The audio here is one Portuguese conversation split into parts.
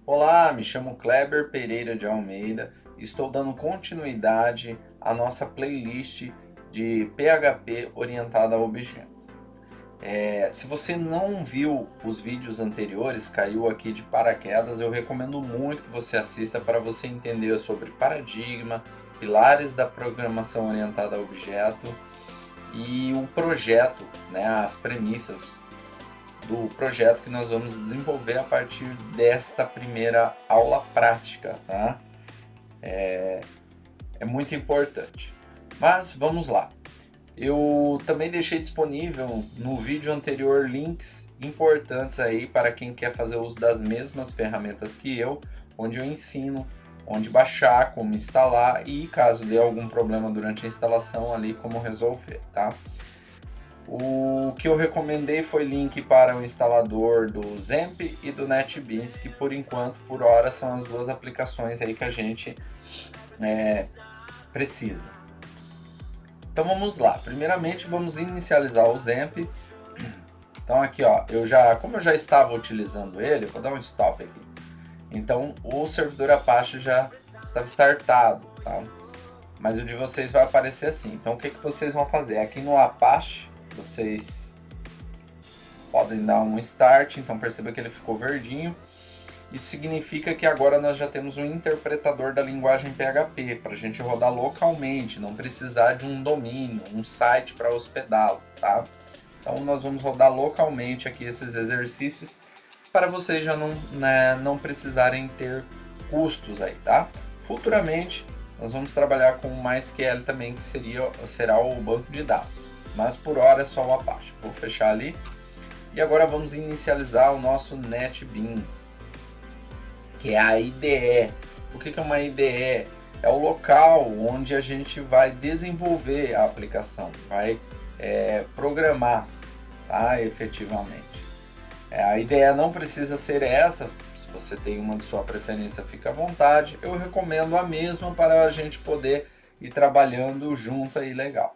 Olá, me chamo Kleber Pereira de Almeida e estou dando continuidade à nossa playlist de PHP orientada a objeto. Se você não viu os vídeos anteriores, caiu aqui de paraquedas, eu recomendo muito que você assista para você entender sobre paradigma, pilares da programação orientada a objeto e o projeto, né, as premissas do projeto que nós vamos desenvolver a partir desta primeira aula prática, tá? É muito importante. Mas vamos lá. Eu também deixei disponível no vídeo anterior links importantes aí para quem quer fazer uso das mesmas ferramentas que eu, onde eu ensino onde baixar, como instalar e caso dê algum problema durante a instalação ali como resolver, tá? O que eu recomendei foi link para o instalador do Zemp e do NetBeans, que por enquanto, por hora, são as duas aplicações aí que a gente precisa. Então vamos lá. Primeiramente vamos inicializar o Zemp. Então aqui, ó, como eu já estava utilizando ele, vou dar um stop aqui. Então o servidor Apache já estava startado, tá? Mas o de vocês vai aparecer assim. Então o que vocês vão fazer? Aqui no Apache, vocês podem dar um start, então perceba que ele ficou verdinho. Isso significa que agora nós já temos um interpretador da linguagem PHP para a gente rodar localmente, não precisar de um domínio, um site para hospedá-lo, tá? Então nós vamos rodar localmente aqui esses exercícios para vocês já não precisarem ter custos aí, tá? Futuramente nós vamos trabalhar com o MySQL também, que será o banco de dados, mas por hora é só o Apache. Vou fechar ali e agora vamos inicializar o nosso NetBeans, que é a IDE. O que é uma IDE? É o local onde a gente vai desenvolver a aplicação, vai programar, tá? Efetivamente. A ideia não precisa ser essa, se você tem uma de sua preferência, fica à vontade. Eu recomendo a mesma para a gente poder ir trabalhando junto aí legal.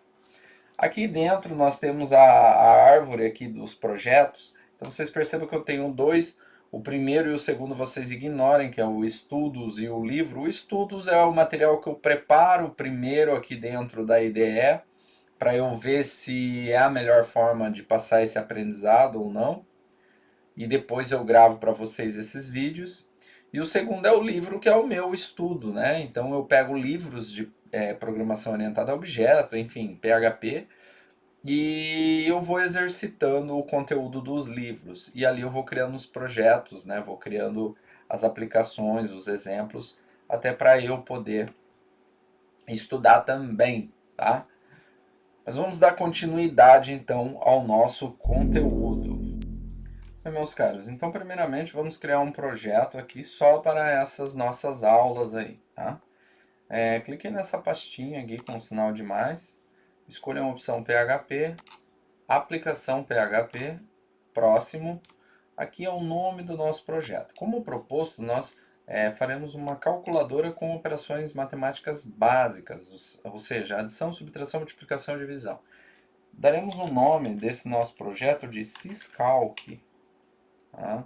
Aqui dentro nós temos a árvore aqui dos projetos. Então vocês percebam que eu tenho dois. O primeiro e o segundo vocês ignorem, que é o Estudos e o livro. O Estudos é o material que eu preparo primeiro aqui dentro da IDE, para eu ver se é a melhor forma de passar esse aprendizado ou não. E depois eu gravo para vocês esses vídeos. E o segundo é o livro, que é o meu estudo, né? Então eu pego livros de programação orientada a objeto, enfim, PHP, e eu vou exercitando o conteúdo dos livros. E ali eu vou criando os projetos, né? Vou criando as aplicações, os exemplos, até para eu poder estudar também, tá? Mas vamos dar continuidade então ao nosso conteúdo. Meus caros, então primeiramente vamos criar um projeto aqui só para essas nossas aulas aí, tá? Clique nessa pastinha aqui com o sinal de mais, escolha a opção PHP, aplicação PHP, próximo. Aqui é o nome do nosso projeto. Como proposto, nós faremos uma calculadora com operações matemáticas básicas, ou seja, adição, subtração, multiplicação e divisão. Daremos o nome desse nosso projeto de Syscalc. Tá?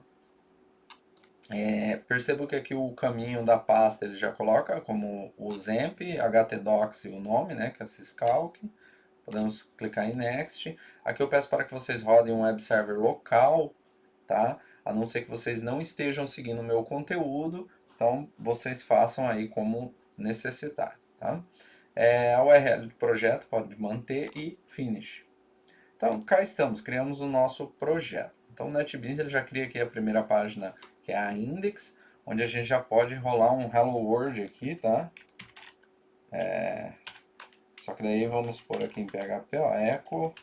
Percebo que aqui o caminho da pasta ele já coloca como o Zemp, htdocs e o nome, né, que é Syscalc. Podemos clicar em Next. Aqui eu peço para que vocês rodem um web server local, tá? A não ser que vocês não estejam seguindo o meu conteúdo, então vocês façam aí como necessitar, tá? A URL do projeto pode manter e Finish. Então, cá estamos, criamos o nosso projeto. Então, o NetBeans ele já cria aqui a primeira página, que é a index, onde a gente já pode rolar um Hello World aqui, tá? Só que daí vamos pôr aqui em PHP, ó, echo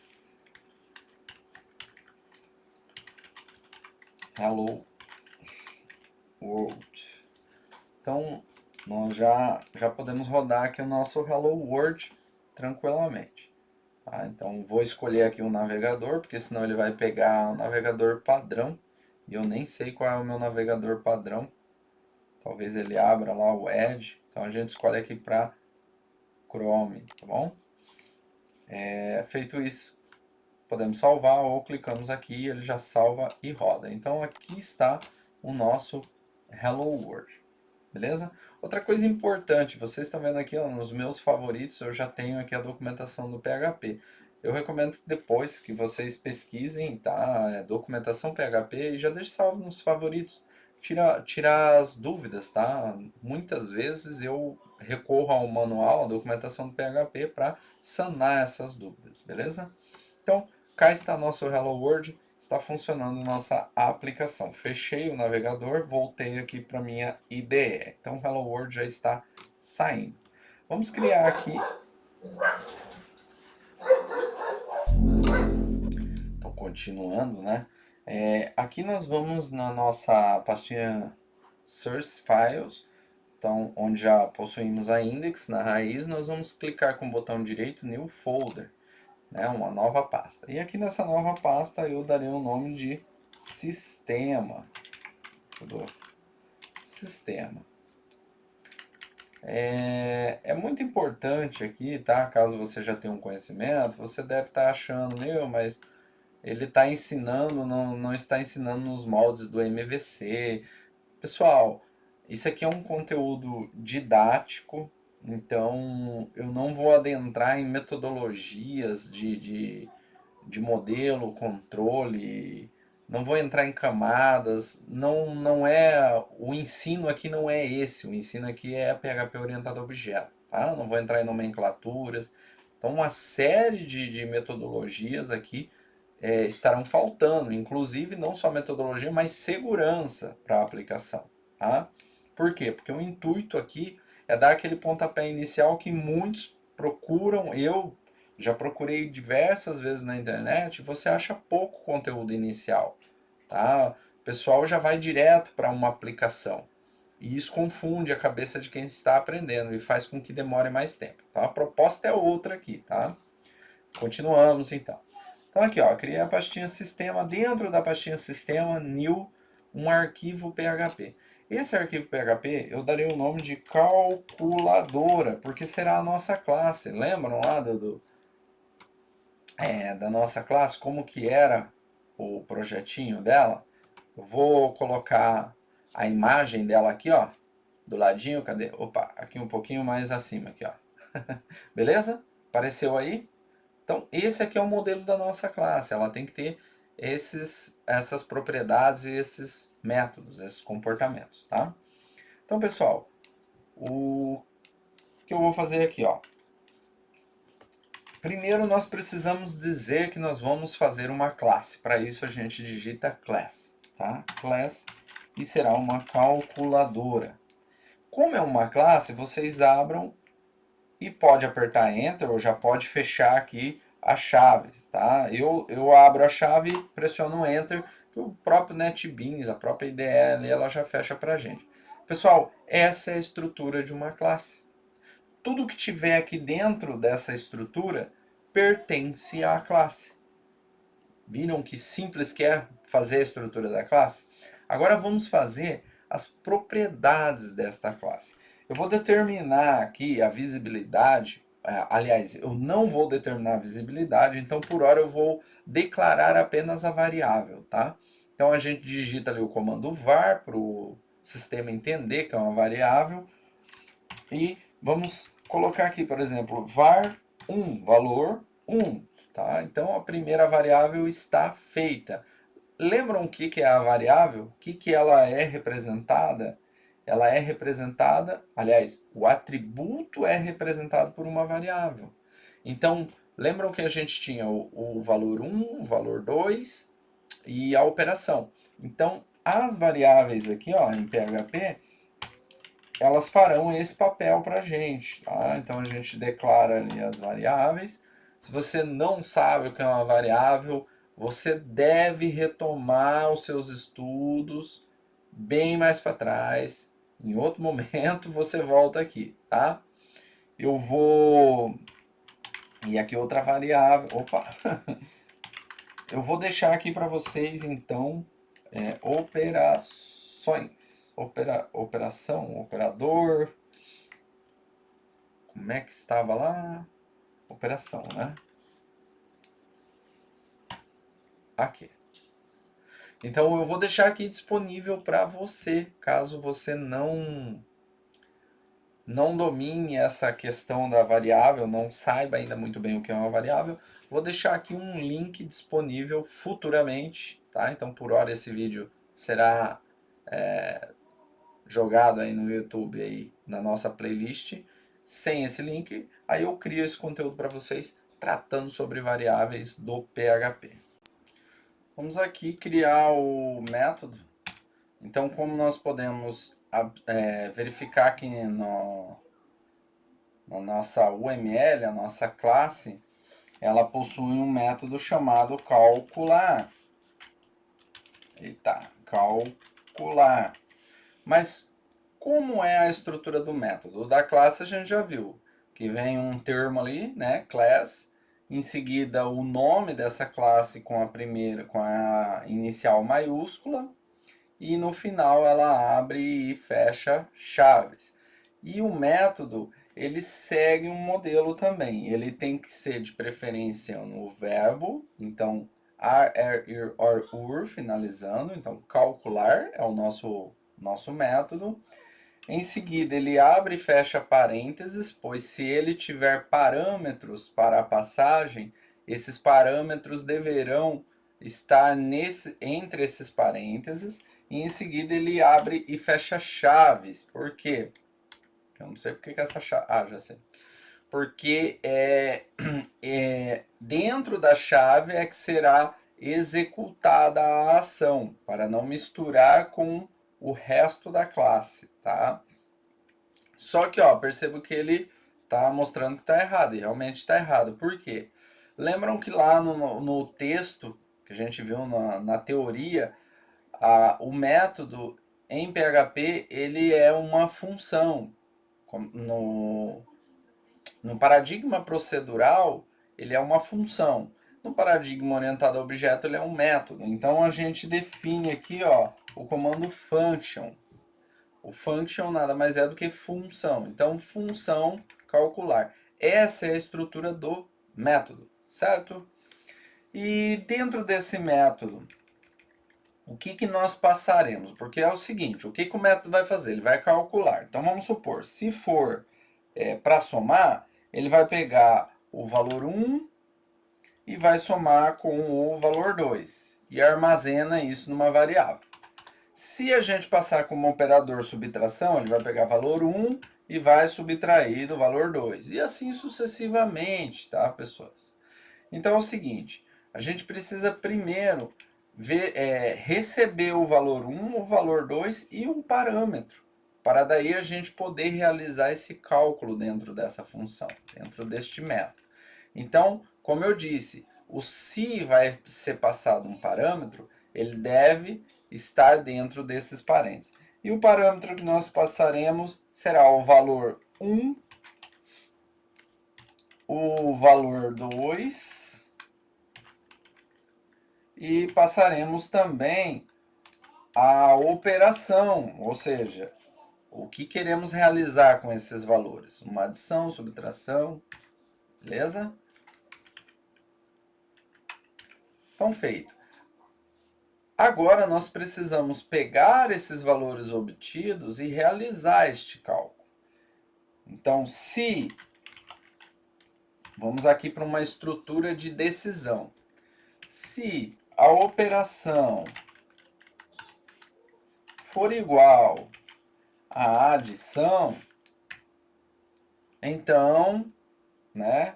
Hello World. Então, nós já podemos rodar aqui o nosso Hello World tranquilamente. Tá? Então, vou escolher aqui o navegador, porque senão ele vai pegar o navegador padrão. E eu nem sei qual é o meu navegador padrão. Talvez ele abra lá o Edge. Então, a gente escolhe aqui para Chrome, tá bom? Feito isso, podemos salvar ou clicamos aqui, ele já salva e roda. Então, aqui está o nosso Hello World. Beleza? Outra coisa importante, vocês estão vendo aqui, ó, nos meus favoritos, eu já tenho aqui a documentação do PHP. Eu recomendo que depois que vocês pesquisem, tá? Documentação PHP e já deixe salvo nos favoritos. Tira as dúvidas, tá? Muitas vezes eu recorro ao manual, à documentação do PHP para sanar essas dúvidas, beleza? Então, cá está nosso Hello World, está funcionando nossa aplicação. Fechei o navegador, voltei aqui para minha IDE. Então, o Hello World já está saindo. Vamos criar aqui. Então, continuando, né? Aqui nós vamos na nossa pastinha Source Files. Então, onde já possuímos a index na raiz, nós vamos clicar com o botão direito New Folder, né, uma nova pasta. E aqui nessa nova pasta eu darei o nome de sistema. Sistema. É muito importante aqui, tá? Caso você já tenha um conhecimento, você deve estar achando, mas ele está ensinando, não está ensinando nos moldes do MVC. Pessoal, isso aqui é um conteúdo didático, então eu não vou adentrar em metodologias de modelo, controle, não vou entrar em camadas, não é, o ensino aqui não é esse, o ensino aqui é PHP orientado a objeto, tá? Não vou entrar em nomenclaturas, então uma série de metodologias aqui estarão faltando, inclusive não só metodologia, mas segurança para a aplicação, tá? Por quê? Porque o intuito aqui é dar aquele pontapé inicial que muitos procuram, eu já procurei diversas vezes na internet, você acha pouco conteúdo inicial, tá? O pessoal já vai direto para uma aplicação. E isso confunde a cabeça de quem está aprendendo e faz com que demore mais tempo. Então a proposta é outra aqui, tá? Continuamos então. Então aqui, ó, criei a pastinha sistema, dentro da pastinha sistema, new, um arquivo PHP. Esse arquivo PHP eu darei o nome de calculadora, porque será a nossa classe. Lembram lá da nossa classe, como que era o projetinho dela? Eu vou colocar a imagem dela aqui, ó, do ladinho, cadê? Opa, aqui um pouquinho mais acima, aqui, ó. Beleza? Apareceu aí? Então, esse aqui é o modelo da nossa classe. Ela tem que ter essas propriedades e esses métodos, esses comportamentos, tá? Então, pessoal, o que eu vou fazer aqui, ó. Primeiro, nós precisamos dizer que nós vamos fazer uma classe. Para isso, a gente digita class, tá? Class, e será uma calculadora. Como é uma classe, vocês abram e pode apertar Enter ou já pode fechar aqui as chaves, tá? Eu abro a chave, pressiono Enter, que o próprio NetBeans, a própria IDE, ela já fecha pra gente. Pessoal, essa é a estrutura de uma classe. Tudo que tiver aqui dentro dessa estrutura pertence à classe. Viram que simples que é fazer a estrutura da classe? Agora vamos fazer as propriedades desta classe. Eu vou determinar aqui a visibilidade, aliás, eu não vou determinar a visibilidade, então por hora eu vou declarar apenas a variável, tá? Então a gente digita ali o comando var para o sistema entender que é uma variável e vamos colocar aqui, por exemplo, var 1, valor 1, tá? Então a primeira variável está feita. Lembram o que é a variável? O que ela é representada? Ela é representada, aliás, o atributo é representado por uma variável. Então, lembram que a gente tinha o valor 1, o valor 2 e a operação. Então, as variáveis aqui, ó, em PHP, elas farão esse papel para a gente. Tá? Então, a gente declara ali as variáveis. Se você não sabe o que é uma variável, você deve retomar os seus estudos bem mais para trás. Em outro momento você volta aqui, tá? Eu vou... E aqui outra variável. Opa! Eu vou deixar aqui para vocês, então, operações. Operação, operador. Como é que estava lá? Operação, né? Aqui. Então eu vou deixar aqui disponível para você, caso você não domine essa questão da variável, não saiba ainda muito bem o que é uma variável, vou deixar aqui um link disponível futuramente, tá? Então por hora esse vídeo será jogado aí no YouTube aí na nossa playlist. Sem esse link, aí eu crio esse conteúdo para vocês tratando sobre variáveis do PHP. Vamos aqui criar o método. Então, como nós podemos verificar aqui na nossa UML, a nossa classe, ela possui um método chamado calcular. Eita, calcular. Mas como é a estrutura do método? O da classe a gente já viu, que vem um termo ali, né, class, em seguida o nome dessa classe com a inicial maiúscula, e no final ela abre e fecha chaves. E o método, ele segue um modelo também. Ele tem que ser de preferência no verbo, então are, ir, or, ur, finalizando. Então calcular é o nosso método. Em seguida, ele abre e fecha parênteses, pois se ele tiver parâmetros para a passagem, esses parâmetros deverão estar entre esses parênteses. E em seguida, ele abre e fecha chaves. Por quê? Eu não sei porque que essa chave... Ah, já sei. Porque dentro da chave é que será executada a ação, para não misturar com o resto da classe, tá? Só que, ó, percebo que ele tá mostrando que tá errado, e realmente tá errado. Por quê? Lembram que lá no texto, que a gente viu na teoria, o método em PHP, ele é uma função. No paradigma procedural, ele é uma função. No paradigma orientado a objeto, ele é um método. Então, a gente define aqui, ó, o comando function. O function nada mais é do que função. Então, função calcular. Essa é a estrutura do método, certo? E dentro desse método, o que nós passaremos? Porque é o seguinte, o que o método vai fazer? Ele vai calcular. Então, vamos supor, se for para somar, ele vai pegar o valor 1 e vai somar com o valor 2. E armazena isso numa variável. Se a gente passar como operador subtração, ele vai pegar valor 1 e vai subtrair do valor 2. E assim sucessivamente, tá, pessoas? Então é o seguinte, a gente precisa primeiro receber o valor 1, o valor 2 e um parâmetro, para daí a gente poder realizar esse cálculo dentro dessa função, dentro deste método. Então, como eu disse, o se vai ser passado um parâmetro, ele deve estar dentro desses parênteses. E o parâmetro que nós passaremos será o valor 1, o valor 2, e passaremos também a operação, ou seja, o que queremos realizar com esses valores. Uma adição, subtração, beleza? Então, feito. Agora, nós precisamos pegar esses valores obtidos e realizar este cálculo. Então, se... Vamos aqui para uma estrutura de decisão. Se a operação for igual à adição, então, né?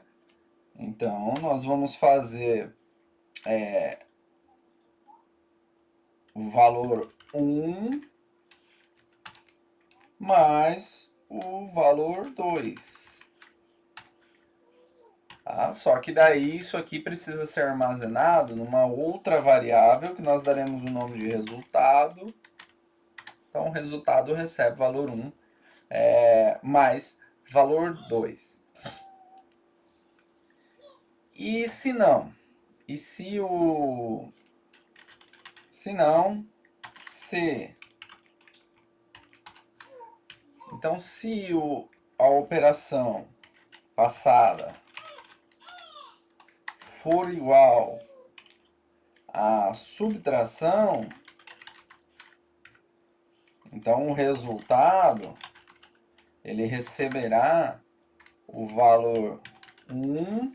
Então, nós vamos fazer o valor 1 mais o valor 2. Tá? Só que daí isso aqui precisa ser armazenado numa outra variável que nós daremos o nome de resultado. Então, o resultado recebe valor 1 mais valor 2. E se não? E se o... Se não, se... Então, se a operação passada for igual a subtração, então o resultado, ele receberá o valor 1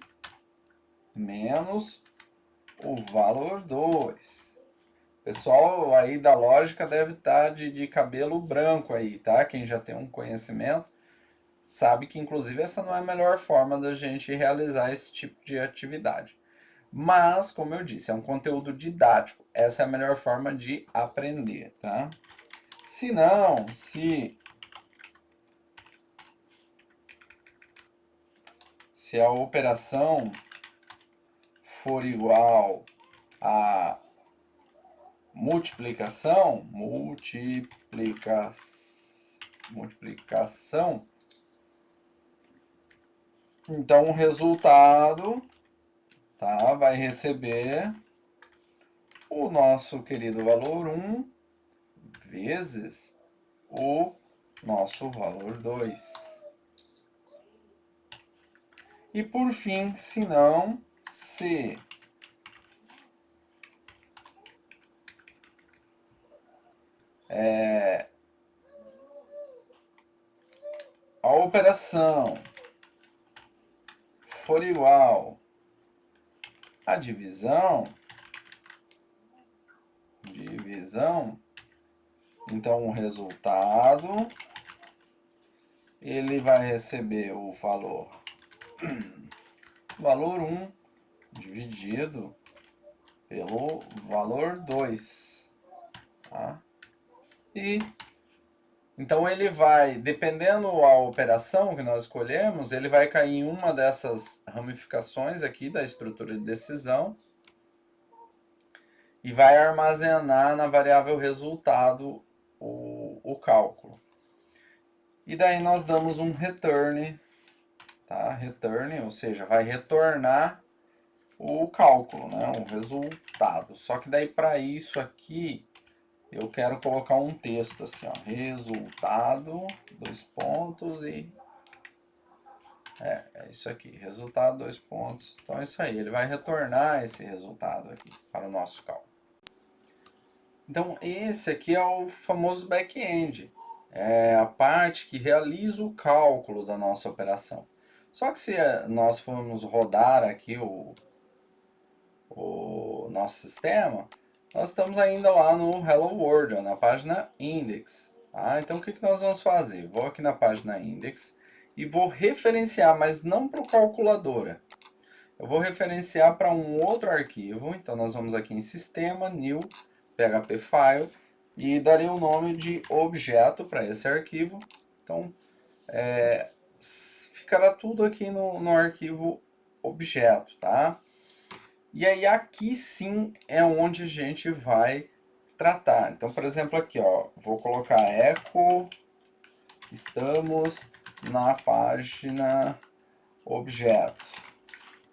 menos o valor 2. Pessoal aí da lógica deve estar de cabelo branco aí, tá? Quem já tem um conhecimento sabe que, inclusive, essa não é a melhor forma da gente realizar esse tipo de atividade. Mas, como eu disse, é um conteúdo didático. Essa é a melhor forma de aprender, tá? Se não, se a operação for igual a multiplicação, então o resultado, tá, vai receber o nosso querido valor 1 vezes o nosso valor 2. E por fim, se não, se a operação for igual à divisão, então o resultado ele vai receber o valor 1 dividido pelo valor 2. Tá? E então ele vai, dependendo da operação que nós escolhemos, ele vai cair em uma dessas ramificações aqui da estrutura de decisão e vai armazenar na variável resultado o cálculo. E daí nós damos um return, tá? Return, ou seja, vai retornar o cálculo, né? O resultado. Só que daí para isso aqui eu quero colocar um texto assim, ó, resultado, 2 pontos e é isso aqui, resultado, 2 pontos. Então é isso aí, ele vai retornar esse resultado aqui para o nosso cálculo. Então esse aqui é o famoso back-end, é a parte que realiza o cálculo da nossa operação. Só que se nós formos rodar aqui o nosso sistema, nós estamos ainda lá no Hello World, ó, na página Index. Tá? Então o que nós vamos fazer? Vou aqui na página Index e vou referenciar, mas não para o calculadora. Eu vou referenciar para um outro arquivo. Então nós vamos aqui em Sistema, New, PHP File, e darei o nome de objeto para esse arquivo. Então ficará tudo aqui no arquivo objeto, tá? E aí aqui sim é onde a gente vai tratar. Então, por exemplo, aqui, ó, vou colocar echo, estamos na página objeto.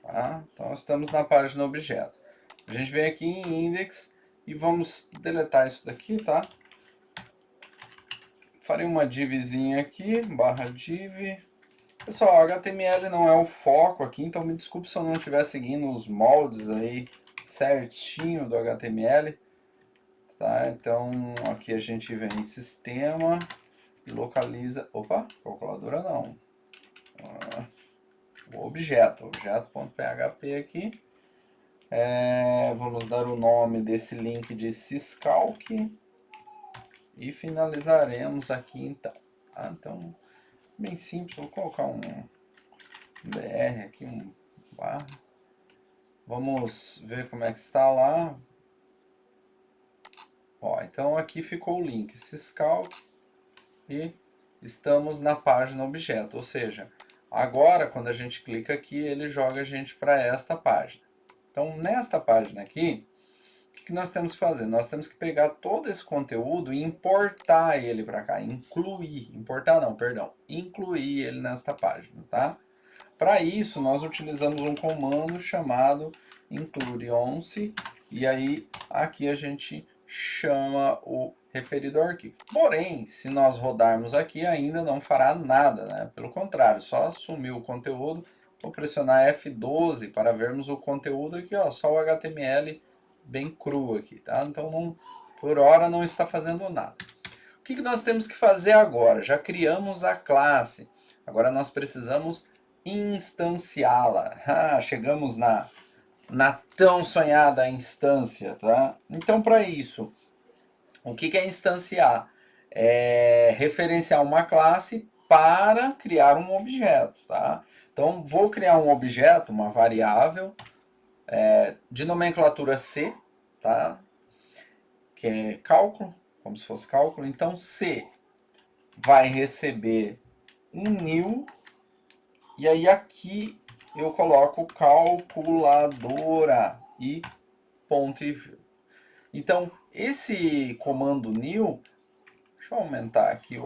Tá? Então, estamos na página objeto. A gente vem aqui em index e vamos deletar isso daqui, tá? Farei uma divzinha aqui, barra div. Pessoal, HTML não é o foco aqui, então me desculpe se eu não estiver seguindo os moldes aí certinho do HTML. Tá? Então, aqui a gente vem em sistema e localiza... Opa, calculadora não. O objeto.php aqui. Vamos dar o nome desse link de syscalc e finalizaremos aqui então. Tá? Então, bem simples, vou colocar um BR aqui, um barra. Vamos ver como é que está lá. Ó, então aqui ficou o link syscalc e estamos na página objeto, ou seja, agora quando a gente clica aqui ele joga a gente para esta página. Então nesta página aqui, o que nós temos que fazer? Nós temos que pegar todo esse conteúdo e importar ele para cá, incluir ele nesta página, tá? Para isso nós utilizamos um comando chamado include_once e aí aqui a gente chama o referido arquivo. Porém, se nós rodarmos aqui, ainda não fará nada, né? Pelo contrário, só sumiu o conteúdo. Vou pressionar F12 para vermos o conteúdo aqui, ó, só o HTML bem cru aqui, tá? Então, não, por hora, não está fazendo nada. O que nós temos que fazer agora? Já criamos a classe. Agora nós precisamos instanciá-la. Ah, chegamos na tão sonhada instância, tá? Então, para isso, o que é instanciar? É referenciar uma classe para criar um objeto, tá? Então, vou criar um objeto, uma variável, de nomenclatura C, tá? Que é cálculo, como se fosse cálculo. Então, C vai receber um new, e aí aqui eu coloco calculadora e ponto e vírgula. Então, esse comando new, deixa eu aumentar aqui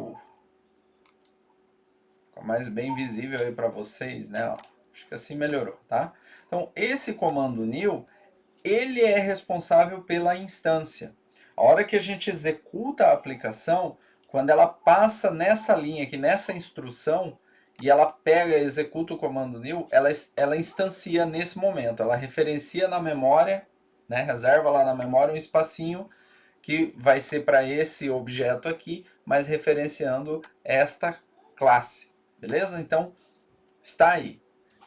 fica mais bem visível aí para vocês, né? Acho que assim melhorou, tá? Então, esse comando new, ele é responsável pela instância. A hora que a gente executa a aplicação, quando ela passa nessa linha aqui, nessa instrução, e ela pega e executa o comando new, ela instancia nesse momento, ela referencia na memória, né, reserva lá na memória um espacinho que vai ser para esse objeto aqui, mas referenciando esta classe, beleza? Então, está aí.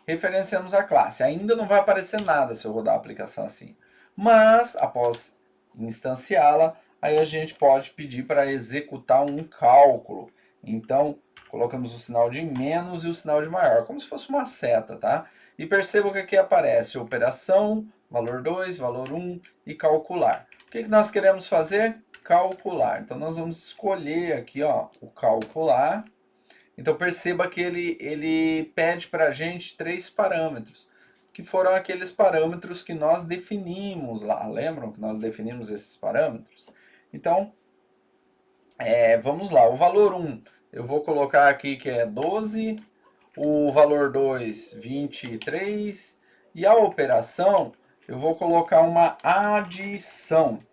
Referenciamos a classe. Ainda não vai aparecer nada se eu rodar a aplicação assim. Mas, após instanciá-la, aí a gente pode pedir para executar um cálculo. Então, colocamos o sinal de menos e o sinal de maior, como se fosse uma seta, tá? E perceba que aqui aparece operação, valor 2, valor 1 e calcular. O que nós queremos fazer? Calcular. Então, nós vamos escolher aqui, ó, o calcular. Então perceba que ele pede para a gente 3 parâmetros, que foram aqueles parâmetros que nós definimos lá. Lembram que nós definimos esses parâmetros? Então, vamos lá. O valor 1 eu vou colocar aqui que é 12, o valor 2, 23, e a operação eu vou colocar uma adição,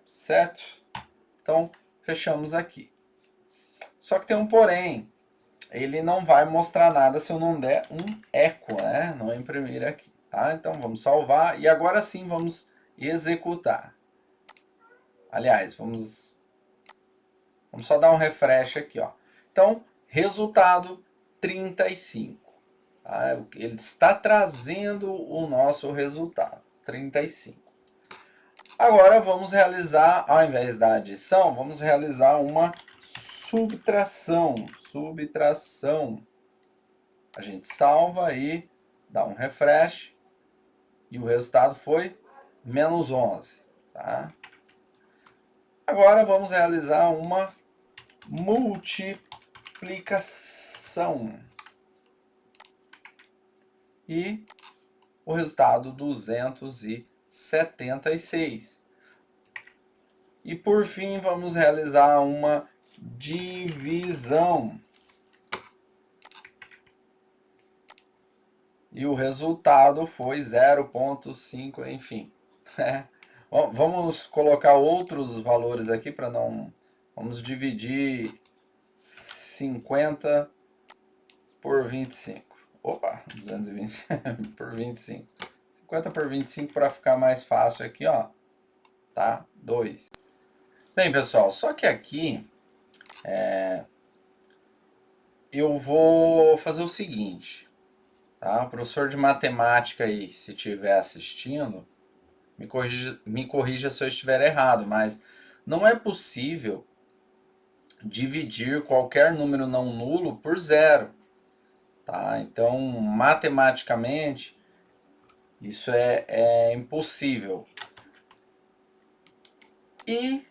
certo? Então, fechamos aqui. Só que tem um porém. Ele não vai mostrar nada se eu não der um eco, né? Não imprimir aqui, tá? Então vamos salvar e agora sim vamos executar. Aliás, vamos só dar um refresh aqui, ó. Então, resultado 35. Tá? Ele está trazendo o nosso resultado, 35. Agora vamos realizar, ao invés da adição, vamos realizar uma subtração. A gente salva e dá um refresh e o resultado foi menos 11. Tá? Agora vamos realizar uma multiplicação. E o resultado 276. E por fim vamos realizar uma divisão. E o resultado foi 0,5, enfim. Vamos colocar outros valores aqui para não... Vamos dividir 50 por 25. Opa, 220 por 25. 50 por 25 para ficar mais fácil aqui, ó. Tá? 2. Bem, pessoal, só que aqui eu vou fazer o seguinte. Tá? O professor de matemática aí, se estiver assistindo, me corrija se eu estiver errado, mas não é possível dividir qualquer número não nulo por zero. Tá? Então, matematicamente, isso é impossível. E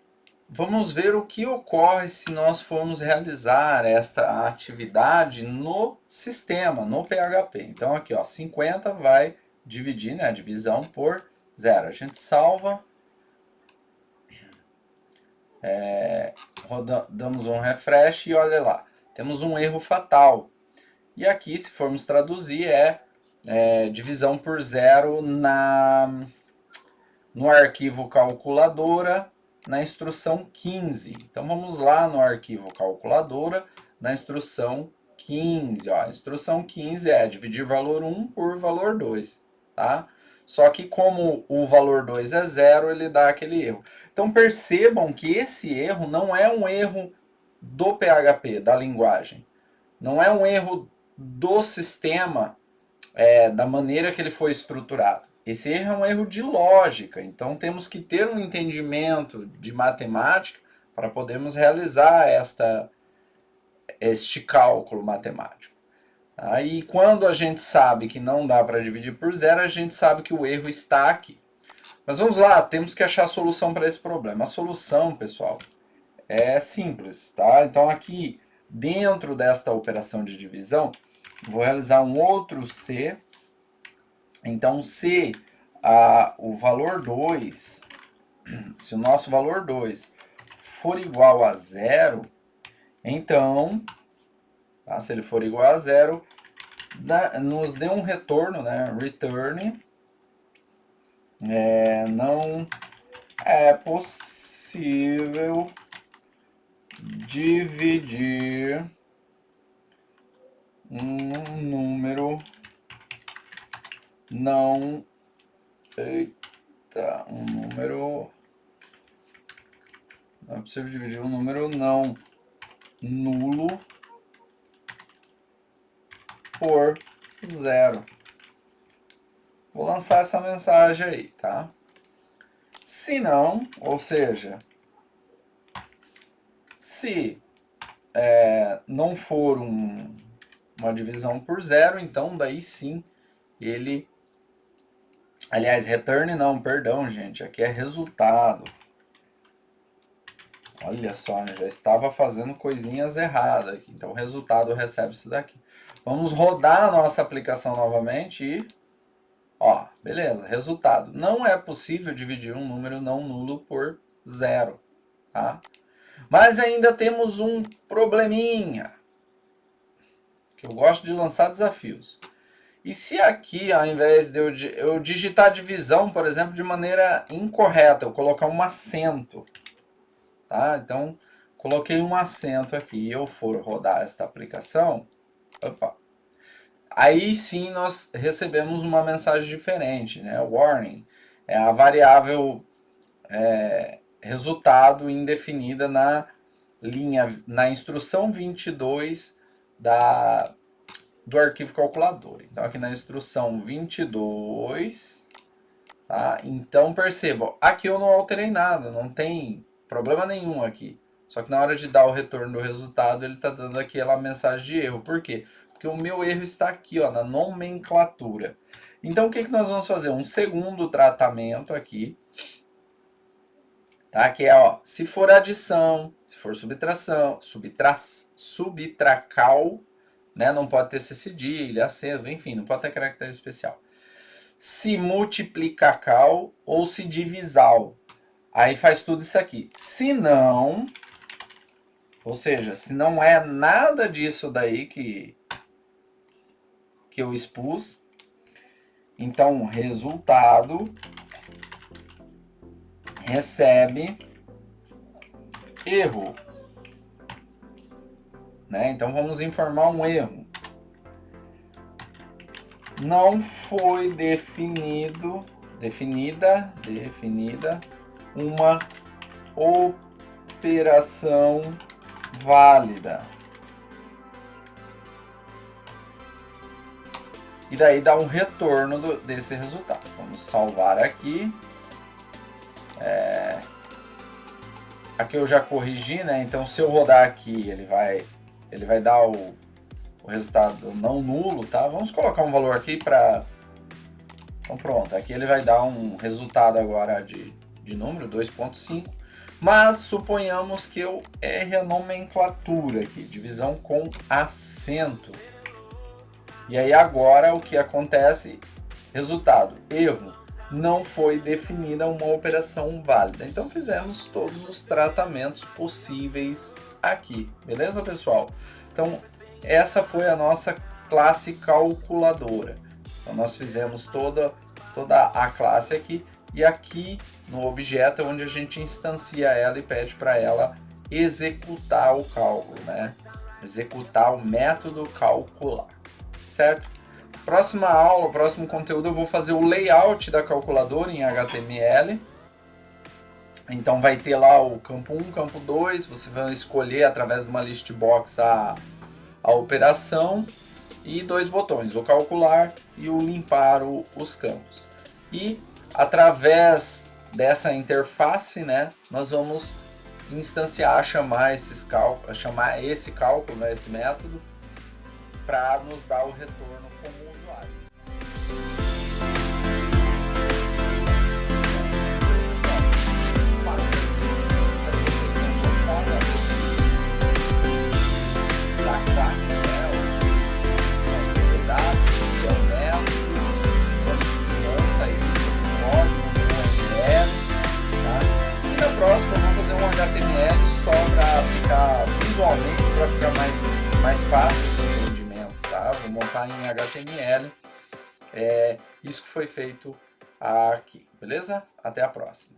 vamos ver o que ocorre se nós formos realizar esta atividade no sistema, no PHP. Então aqui, ó, 50 vai dividir, né, a divisão por 0. A gente salva, damos um refresh e olha lá, temos um erro fatal. E aqui, se formos traduzir, divisão por 0 no arquivo calculadora, na instrução 15. Então vamos lá no arquivo calculadora, na instrução 15. Ó. A instrução 15 é dividir valor 1 por valor 2. Tá? só que como o valor 2 é 0, ele dá aquele erro. Então percebam que esse erro não é um erro do PHP, da linguagem. Não é um erro do sistema, da maneira que ele foi estruturado. Esse erro é um erro de lógica, então temos que ter um entendimento de matemática para podermos realizar este cálculo matemático. Aí quando a gente sabe que não dá para dividir por zero, a gente sabe que o erro está aqui. Mas vamos lá, temos que achar a solução para esse problema. A solução, pessoal, é simples, tá? Então aqui, dentro desta operação de divisão, vou realizar um outro C. Então, se o valor 2, se o nosso valor 2 for igual a zero, então, tá? Se ele for igual a zero, nos dê um retorno, né? Return, não é possível dividir um número não... Eita, não é possível dividir um número não nulo por zero. Vou lançar essa mensagem aí, tá? Se não, ou seja, se não for uma divisão por zero, então daí sim ele... Aliás, return não, perdão, gente, aqui é resultado. Olha só, já estava fazendo coisinhas erradas aqui. Então o resultado recebe isso daqui. Vamos rodar a nossa aplicação novamente e... Ó, beleza, resultado. Não é possível dividir um número não nulo por zero, tá? Mas ainda temos um probleminha, que eu gosto de lançar desafios. E se aqui, ao invés de eu digitar divisão, por exemplo, de maneira incorreta, eu colocar um acento, tá? Então, coloquei um acento aqui e eu for rodar esta aplicação, opa, aí sim nós recebemos uma mensagem diferente, né? Warning, é a variável resultado indefinida na instrução 22 do arquivo calculador. Então aqui na instrução 22, tá? Então percebam, aqui eu não alterei nada, não tem problema nenhum aqui. Só que na hora de dar o retorno do resultado, ele está dando aquela mensagem de erro. Por quê? Porque o meu erro está aqui, ó, na nomenclatura. Então o que nós vamos fazer? Um segundo tratamento aqui, tá? Que é, ó, se for adição, se for subtração, subtracal, né? Não pode ter cedilha, acento, enfim, não pode ter caractere especial. Se multiplicacal ou se divisal. Aí faz tudo isso aqui. Se não, ou seja, se não é nada disso daí que eu expus, então resultado recebe erro, né? Então vamos informar um erro. Não foi definida uma operação válida. E daí dá um retorno desse resultado. Vamos salvar aqui. Aqui eu já corrigi, né? Então se eu rodar aqui, ele vai dar o resultado não nulo, tá? Vamos colocar um valor aqui para... Então pronto, aqui ele vai dar um resultado agora de número 2.5, mas suponhamos que eu erre a nomenclatura aqui, divisão com acento. E aí agora o que acontece? Resultado, erro, não foi definida uma operação válida. Então fizemos todos os tratamentos possíveis aqui, beleza, pessoal? Então essa foi a nossa classe calculadora. Então nós fizemos toda a classe aqui, e aqui no objeto é onde a gente instancia ela e pede para ela executar o cálculo, né? Executar o método calcular, certo? Próxima aula, próximo conteúdo, eu vou fazer o layout da calculadora em HTML. Então vai ter lá o campo 1, campo 2, você vai escolher através de uma list box a operação e 2 botões, o calcular e o limpar os campos. E através dessa interface, né, nós vamos instanciar, chamar esse cálculo, né, esse método, para nos dar o retorno como usuário. Da classe, né, o dados, que é o método, quando se monta isso, o código, tá? E na próxima eu vou fazer um HTML só para ficar visualmente, para ficar mais fácil esse entendimento, tá? Vou montar em HTML isso que foi feito aqui, beleza? Até a próxima.